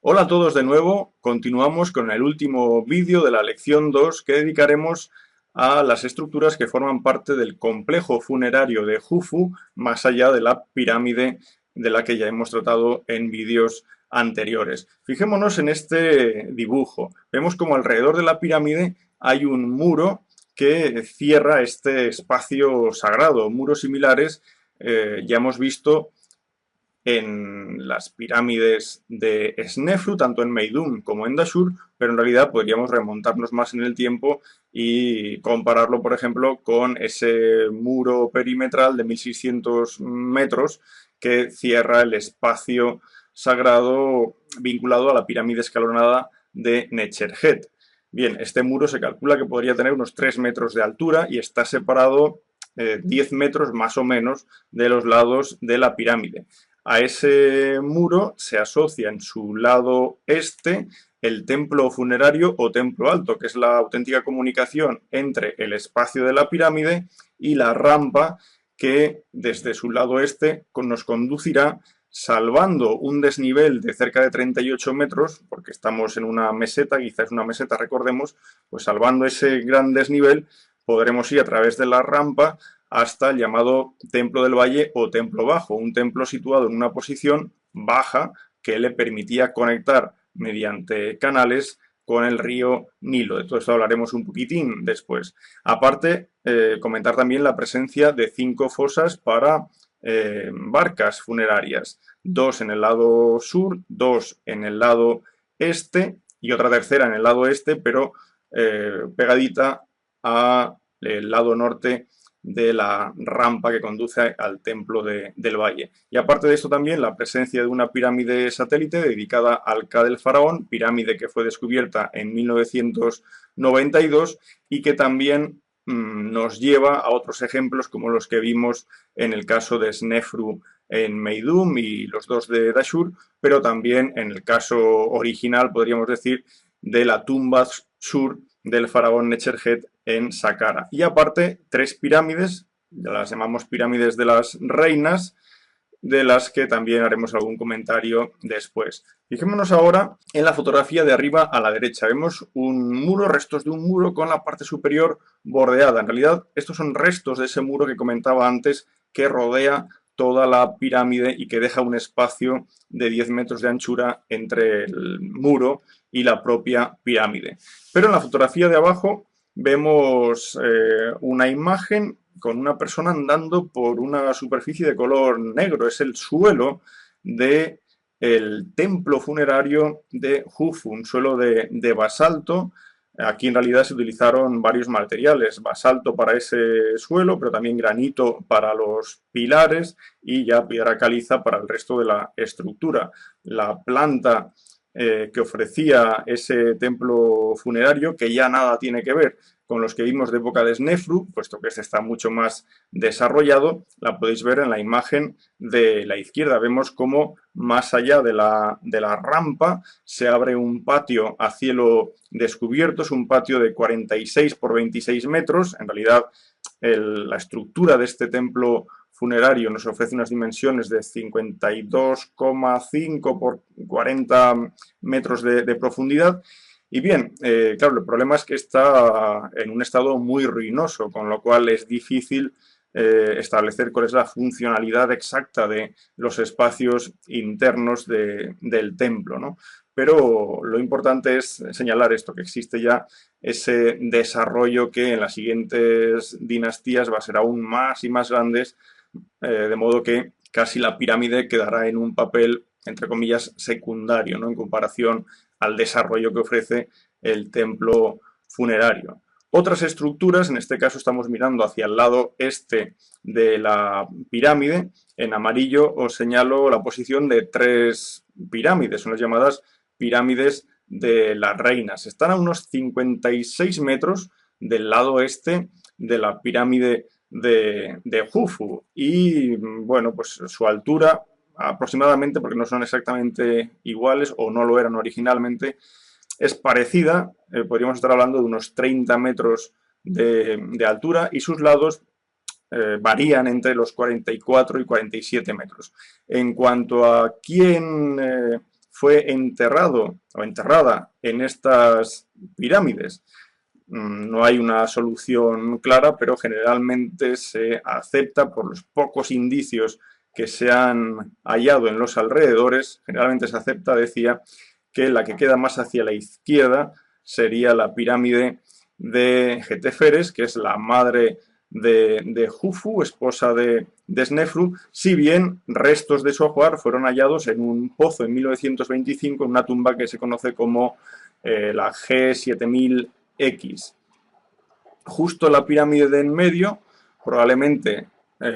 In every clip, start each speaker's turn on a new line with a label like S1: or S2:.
S1: Hola a todos de nuevo, continuamos con el último vídeo de la lección 2 que dedicaremos a las estructuras que forman parte del complejo funerario de Jufu, más allá de la pirámide de la que ya hemos tratado en vídeos anteriores. Fijémonos en este dibujo. Vemos como alrededor de la pirámide hay un muro que cierra este espacio sagrado. Muros similares ya hemos visto en las pirámides de Snefru, tanto en Meidum como en Dashur, pero en realidad podríamos remontarnos más en el tiempo y compararlo, por ejemplo, con ese muro perimetral de 1600 metros que cierra el espacio sagrado vinculado a la pirámide escalonada de Necherhet. Bien, este muro se calcula que podría tener unos 3 metros de altura y está separado 10 metros más o menos de los lados de la pirámide. A ese muro se asocia en su lado este el templo funerario o templo alto, que es la auténtica comunicación entre el espacio de la pirámide y la rampa que desde su lado este nos conducirá salvando un desnivel de cerca de 38 metros, porque estamos en una meseta, quizás una meseta, recordemos, pues salvando ese gran desnivel podremos ir a través de la rampa hasta el llamado Templo del Valle o Templo Bajo, un templo situado en una posición baja que le permitía conectar mediante canales con el río Nilo. De todo esto hablaremos un poquitín después. Aparte, comentar también la presencia de 5 fosas para barcas funerarias, 2 en el lado sur, 2 en el lado este y otra tercera en el lado este, pero pegadita al lado norte de la rampa que conduce al templo del valle. Y aparte de esto también la presencia de una pirámide satélite dedicada al Ka del faraón, pirámide que fue descubierta en 1992 y que también nos lleva a otros ejemplos como los que vimos en el caso de Snefru en Meidum y los 2 de Dashur, pero también en el caso original, podríamos decir, de la tumba sur del faraón Necherhet en Saqqara. Y aparte, 3 pirámides, las llamamos pirámides de las reinas, de las que también haremos algún comentario después. Fijémonos ahora en la fotografía de arriba a la derecha. Vemos un muro, restos de un muro con la parte superior bordeada. En realidad, estos son restos de ese muro que comentaba antes que rodea toda la pirámide y que deja un espacio de 10 metros de anchura entre el muro y la propia pirámide. Pero en la fotografía de abajo vemos una imagen con una persona andando por una superficie de color negro. Es el suelo del templo funerario de Jufu, un suelo de basalto. Aquí en realidad se utilizaron varios materiales, basalto para ese suelo, pero también granito para los pilares y ya piedra caliza para el resto de la estructura. La planta que ofrecía ese templo funerario, que ya nada tiene que ver con los que vimos de época de Snefru, puesto que este está mucho más desarrollado, la podéis ver en la imagen de la izquierda. Vemos cómo más allá de la rampa se abre un patio a cielo descubierto, es un patio de 46 por 26 metros, en realidad la estructura de este templo funerario nos ofrece unas dimensiones de 52,5 por 40 metros de profundidad. Y bien, claro, el problema es que está en un estado muy ruinoso, con lo cual es difícil establecer cuál es la funcionalidad exacta de los espacios internos del templo, ¿no? Pero lo importante es señalar esto, que existe ya ese desarrollo que en las siguientes dinastías va a ser aún más y más grandes, de modo que casi la pirámide quedará en un papel, entre comillas, secundario, ¿no? En comparación al desarrollo que ofrece el templo funerario. Otras estructuras, en este caso estamos mirando hacia el lado este de la pirámide. En amarillo os señalo la posición de 3 pirámides, son las llamadas pirámides de las reinas. Están a unos 56 metros del lado este de la pirámide de Jufu y bueno, pues su altura aproximadamente, porque no son exactamente iguales o no lo eran originalmente, es parecida, podríamos estar hablando de unos 30 metros de altura y sus lados varían entre los 44 y 47 metros. En cuanto a quién fue enterrado o enterrada en estas pirámides? No hay una solución clara, pero generalmente se acepta por los pocos indicios que se han hallado en los alrededores, generalmente se acepta, decía, que la que queda más hacia la izquierda sería la pirámide de Geteferes, que es la madre de Jufu, esposa de Snefru, si bien restos de su ajuar fueron hallados en un pozo en 1925, en una tumba que se conoce como la G7000X. Justo la pirámide de en medio probablemente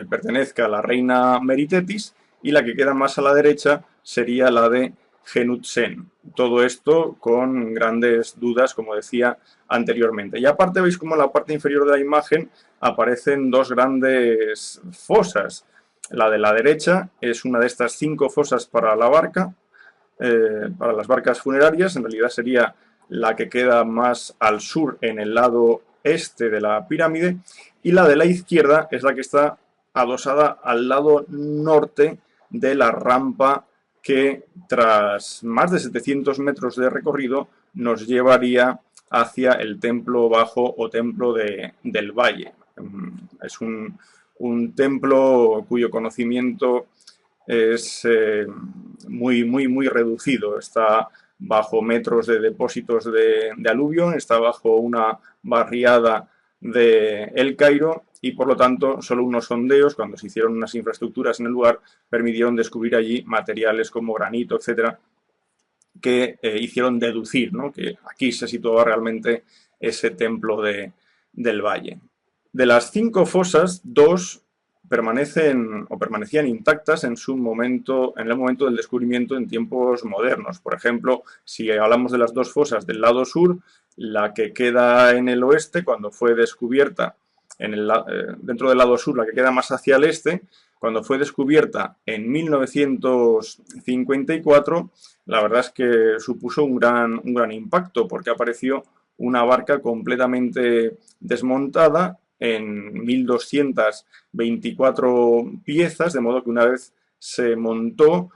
S1: pertenezca a la reina Meritetis, y la que queda más a la derecha sería la de Genutsen. Todo esto con grandes dudas, como decía anteriormente. Y aparte veis como en la parte inferior de la imagen aparecen dos grandes fosas. La de la derecha es una de estas 5 fosas para la barca, para las barcas funerarias. En realidad sería la que queda más al sur, en el lado este de la pirámide, y la de la izquierda es la que está adosada al lado norte de la rampa que, tras más de 700 metros de recorrido, nos llevaría hacia el templo bajo o templo del valle. Es un templo cuyo conocimiento es muy reducido. Está bajo metros de depósitos de aluvión, está bajo una barriada de El Cairo, y por lo tanto solo unos sondeos, cuando se hicieron unas infraestructuras en el lugar, permitieron descubrir allí materiales como granito, etcétera, que hicieron deducir, ¿no?, que aquí se situaba realmente ese templo del valle. De las 5 fosas, 2 permanecían intactas en su momento, en el momento del descubrimiento en tiempos modernos. Por ejemplo, si hablamos de las 2 fosas del lado sur, la que queda en el oeste, cuando fue descubierta dentro del lado sur, la que queda más hacia el este, cuando fue descubierta en 1954, la verdad es que supuso un gran impacto, porque apareció una barca completamente desmontada en 1224 piezas, de modo que una vez se montó,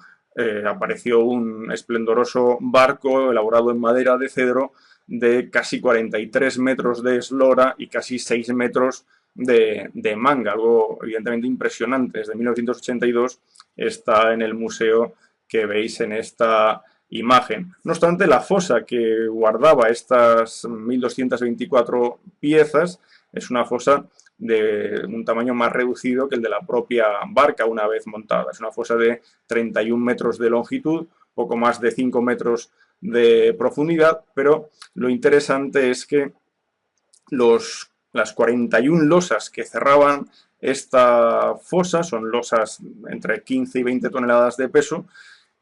S1: apareció un esplendoroso barco elaborado en madera de cedro de casi 43 metros de eslora y casi 6 metros de manga, algo evidentemente impresionante. Desde 1982 está en el museo que veis en esta imagen. No obstante, la fosa que guardaba estas 1224 piezas es una fosa de un tamaño más reducido que el de la propia barca una vez montada. Es una fosa de 31 metros de longitud, poco más de 5 metros de profundidad, pero lo interesante es que las 41 losas que cerraban esta fosa, son losas entre 15 y 20 toneladas de peso,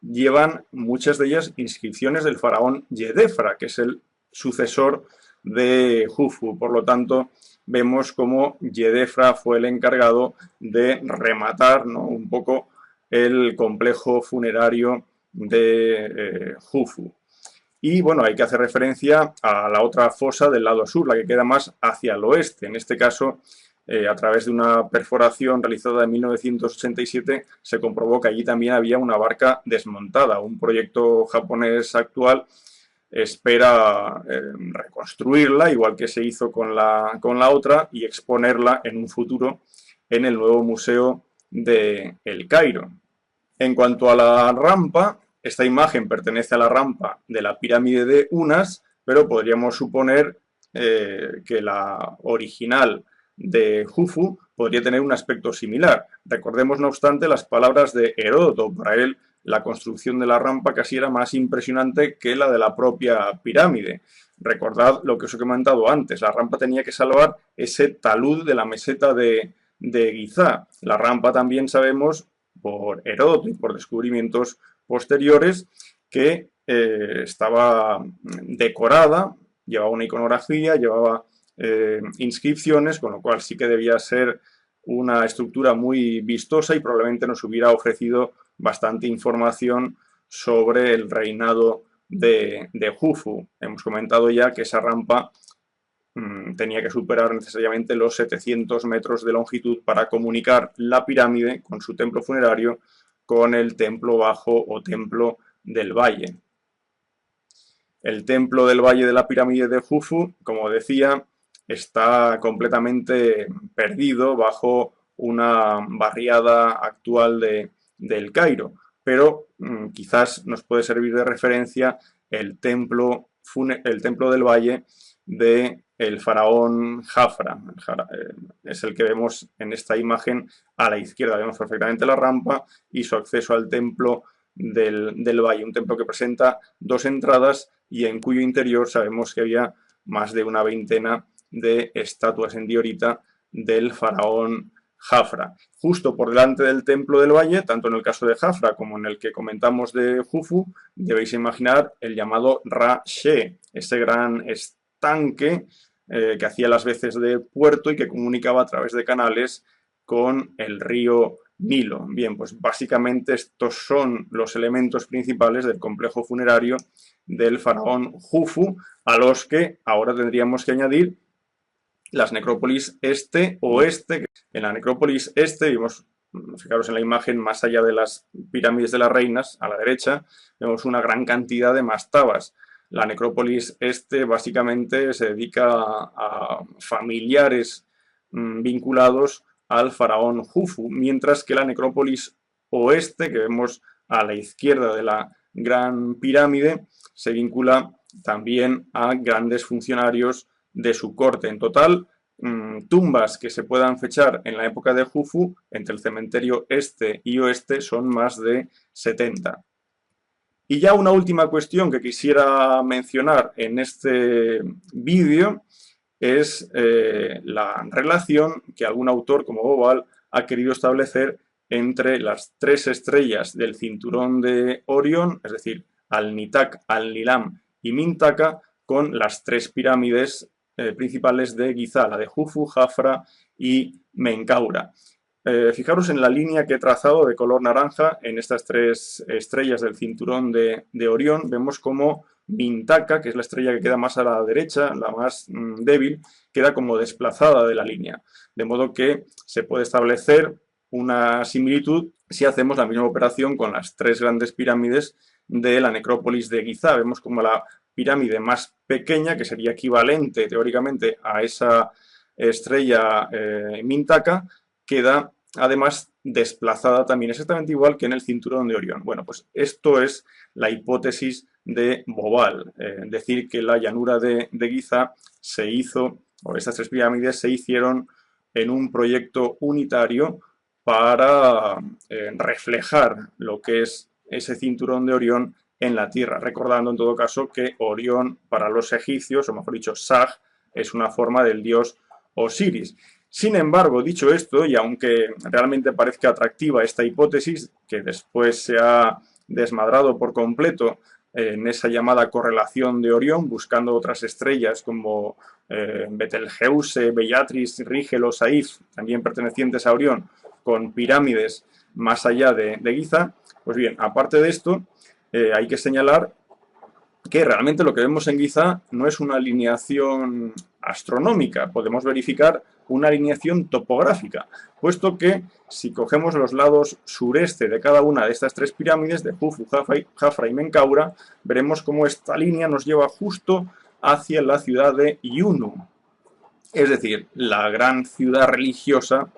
S1: llevan muchas de ellas inscripciones del faraón Yedefra, que es el sucesor de Jufu. Por lo tanto, vemos cómo Yedefra fue el encargado de rematar, ¿no?, un poco el complejo funerario de Jufu. Y bueno, hay que hacer referencia a la otra fosa del lado sur, la que queda más hacia el oeste. En este caso, a través de una perforación realizada en 1987, se comprobó que allí también había una barca desmontada. Un proyecto japonés actual espera reconstruirla, igual que se hizo con la otra, y exponerla en un futuro en el nuevo museo de El Cairo. En cuanto a la rampa, esta imagen pertenece a la rampa de la pirámide de Unas, pero podríamos suponer que la original de Jufu podría tener un aspecto similar. Recordemos, no obstante, las palabras de Heródoto. Para él, la construcción de la rampa casi era más impresionante que la de la propia pirámide. Recordad lo que os he comentado antes, la rampa tenía que salvar ese talud de la meseta de Guizá. La rampa también sabemos, por Heródoto y por descubrimientos posteriores, que estaba decorada, llevaba una iconografía, llevaba inscripciones, con lo cual sí que debía ser una estructura muy vistosa y probablemente nos hubiera ofrecido bastante información sobre el reinado de Jufu. Hemos comentado ya que esa rampa tenía que superar necesariamente los 700 metros de longitud para comunicar la pirámide con su templo funerario con el templo bajo o templo del Valle. El templo del Valle de la pirámide de Jufu, como decía, está completamente perdido bajo una barriada actual del Cairo, pero quizás nos puede servir de referencia el templo del Valle del faraón Jafra. Es el que vemos en esta imagen a la izquierda. Vemos perfectamente la rampa y su acceso al templo del Valle, un templo que presenta dos entradas y en cuyo interior sabemos que había más de una veintena de estatuas en diorita del faraón Jafra. Justo por delante del templo del Valle, tanto en el caso de Jafra como en el que comentamos de Jufu, debéis imaginar el llamado Ra-She, ese gran estanque que hacía las veces de puerto y que comunicaba a través de canales con el río Nilo. Bien, pues básicamente estos son los elementos principales del complejo funerario del faraón Jufu, a los que ahora tendríamos que añadir las necrópolis este-oeste. En la necrópolis este vimos, fijaros en la imagen, más allá de las pirámides de las reinas, a la derecha, vemos una gran cantidad de mastabas. La necrópolis este básicamente se dedica a familiares vinculados al faraón Jufu, mientras que la necrópolis oeste, que vemos a la izquierda de la gran pirámide, se vincula también a grandes funcionarios de su corte. En total, tumbas que se puedan fechar en la época de Jufu, entre el cementerio este y oeste, son más de 70. Y ya una última cuestión que quisiera mencionar en este vídeo es la relación que algún autor como Bobal ha querido establecer entre las tres estrellas del cinturón de Orión, es decir, Al-Nitak, Al-Nilam y Mintaka, con las tres pirámides principales de Giza, la de Jufu, Jafra y Menkaura. Fijaros en la línea que he trazado de color naranja en estas tres estrellas del cinturón de Orión. Vemos como Mintaka, que es la estrella que queda más a la derecha, la más débil, queda como desplazada de la línea. De modo que se puede establecer una similitud si hacemos la misma operación con las tres grandes pirámides de la necrópolis de Giza. Vemos como la pirámide más pequeña, que sería equivalente teóricamente a esa estrella Mintaka, queda además desplazada también exactamente igual que en el cinturón de Orión. Bueno, pues esto es la hipótesis de Bobal, decir que la llanura de Giza se hizo, o estas tres pirámides se hicieron en un proyecto unitario para reflejar lo que es ese cinturón de Orión en la Tierra, recordando en todo caso que Orión para los egipcios, o mejor dicho, Sag, es una forma del dios Osiris. Sin embargo, dicho esto, y aunque realmente parezca atractiva esta hipótesis, que después se ha desmadrado por completo en esa llamada correlación de Orión, buscando otras estrellas como Betelgeuse, Bellatrix, Rigel, Saif, también pertenecientes a Orión, con pirámides más allá de Giza, pues bien, aparte de esto, hay que señalar que realmente lo que vemos en Giza no es una alineación astronómica, podemos verificar una alineación topográfica, puesto que si cogemos los lados sureste de cada una de estas tres pirámides, de Jufu, Jafra y Menkaura, veremos cómo esta línea nos lleva justo hacia la ciudad de Yunu, es decir, la gran ciudad religiosa,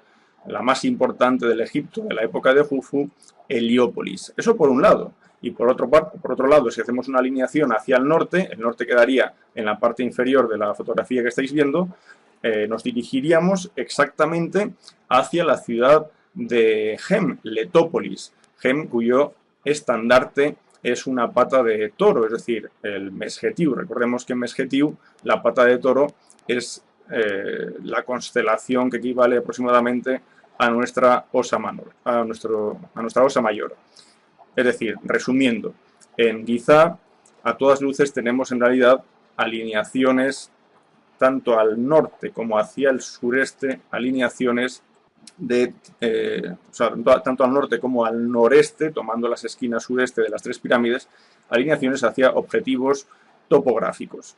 S1: la más importante del Egipto de la época de Jufu, Heliópolis. Eso por un lado. Y por otro lado, si hacemos una alineación hacia el norte quedaría en la parte inferior de la fotografía que estáis viendo, nos dirigiríamos exactamente hacia la ciudad de Gem, Letópolis. Gem, cuyo estandarte es una pata de toro, es decir, el Mesgetiu. Recordemos que en Mesgetiu la pata de toro es la constelación que equivale aproximadamente a nuestra osa mayor. Es decir, resumiendo, en Giza a todas luces tenemos en realidad alineaciones tanto al norte como hacia el sureste, alineaciones tanto al norte como al noreste, tomando las esquinas sureste de las tres pirámides, alineaciones hacia objetivos topográficos.